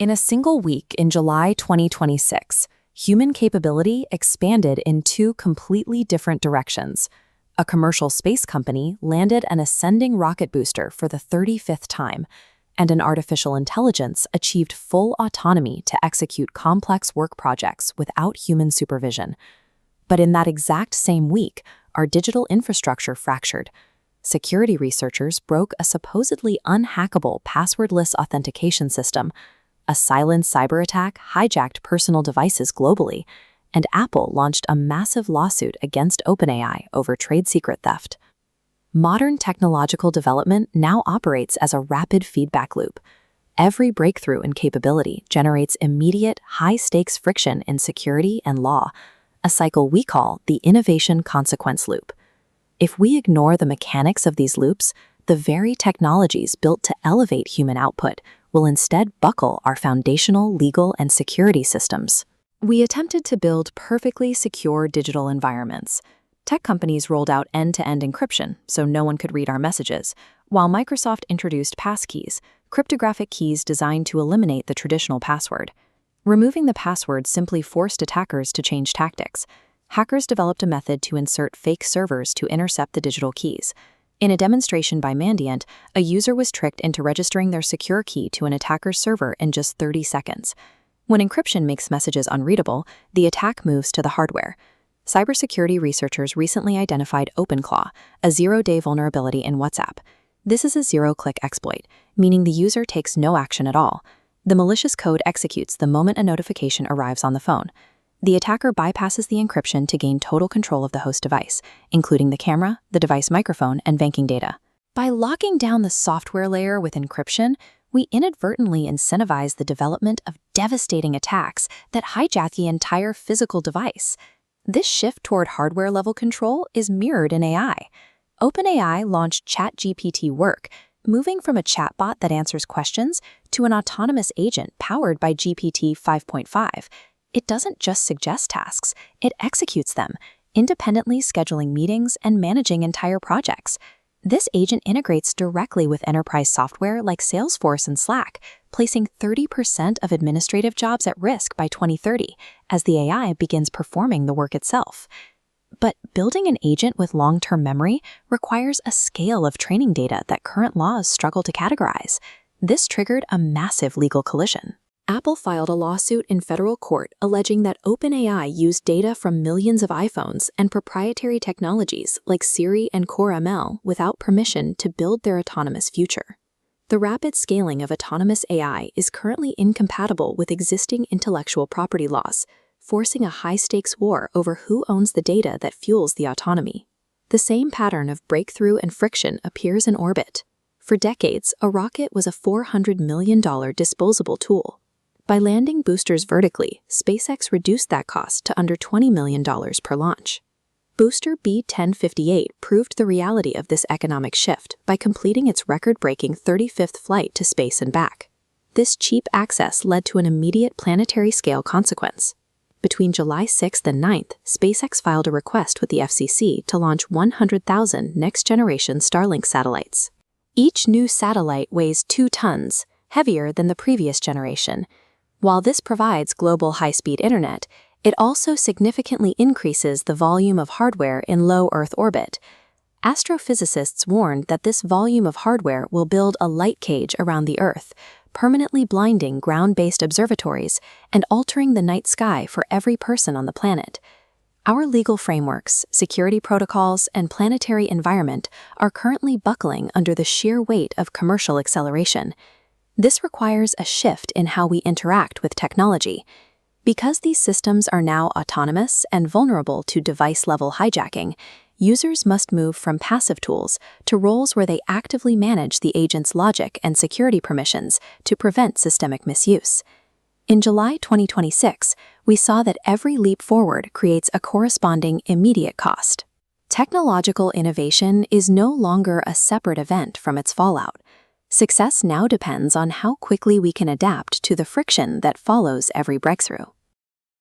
In a single week in July 2026, human capability expanded in two completely different directions. A commercial space company landed an ascending rocket booster for the 35th time, and an artificial intelligence achieved full autonomy to execute complex work projects without human supervision. But in that exact same week, our digital infrastructure fractured. Security researchers broke a supposedly unhackable passwordless authentication system. A silent cyber attack hijacked personal devices globally, and Apple launched a massive lawsuit against OpenAI over trade secret theft. Modern technological development now operates as a rapid feedback loop. Every breakthrough in capability generates immediate, high-stakes friction in security and law, a cycle we call the innovation consequence loop. If we ignore the mechanics of these loops, the very technologies built to elevate human output will instead buckle our foundational legal and security systems. We attempted to build perfectly secure digital environments. Tech companies rolled out end-to-end encryption so no one could read our messages, while Microsoft introduced passkeys, cryptographic keys designed to eliminate the traditional password. Removing the password simply forced attackers to change tactics. Hackers developed a method to insert fake servers to intercept the digital keys. In a demonstration by Mandiant, a user was tricked into registering their secure key to an attacker's server in just 30 seconds. When encryption makes messages unreadable, the attack moves to the hardware. Cybersecurity researchers recently identified OpenClaw, a zero-day vulnerability in WhatsApp. This is a zero-click exploit, meaning the user takes no action at all. The malicious code executes the moment a notification arrives on the phone. The attacker bypasses the encryption to gain total control of the host device, including the camera, the device microphone, and banking data. By locking down the software layer with encryption, we inadvertently incentivize the development of devastating attacks that hijack the entire physical device. This shift toward hardware-level control is mirrored in AI. OpenAI launched ChatGPT Work, moving from a chatbot that answers questions to an autonomous agent powered by GPT 5.5. It doesn't just suggest tasks, it executes them, independently scheduling meetings and managing entire projects. This agent integrates directly with enterprise software like Salesforce and Slack, placing 30% of administrative jobs at risk by 2030 as the AI begins performing the work itself. But building an agent with long-term memory requires a scale of training data that current laws struggle to categorize. This triggered a massive legal collision. Apple filed a lawsuit in federal court alleging that OpenAI used data from millions of iPhones and proprietary technologies like Siri and Core ML without permission to build their autonomous future. The rapid scaling of autonomous AI is currently incompatible with existing intellectual property laws, forcing a high-stakes war over who owns the data that fuels the autonomy. The same pattern of breakthrough and friction appears in orbit. For decades, a rocket was a $400 million disposable tool. By landing boosters vertically, SpaceX reduced that cost to under $20 million per launch. Booster B-1058 proved the reality of this economic shift by completing its record-breaking 35th flight to space and back. This cheap access led to an immediate planetary-scale consequence. Between July 6th and 9th, SpaceX filed a request with the FCC to launch 100,000 next-generation Starlink satellites. Each new satellite weighs 2 tons, heavier than the previous generation. While this provides global high-speed internet, it also significantly increases the volume of hardware in low Earth orbit. Astrophysicists warned that this volume of hardware will build a light cage around the Earth, permanently blinding ground-based observatories and altering the night sky for every person on the planet. Our legal frameworks, security protocols, and planetary environment are currently buckling under the sheer weight of commercial acceleration. This requires a shift in how we interact with technology. Because these systems are now autonomous and vulnerable to device-level hijacking, users must move from passive tools to roles where they actively manage the agent's logic and security permissions to prevent systemic misuse. In July 2026, we saw that every leap forward creates a corresponding immediate cost. Technological innovation is no longer a separate event from its fallout. Success now depends on how quickly we can adapt to the friction that follows every breakthrough.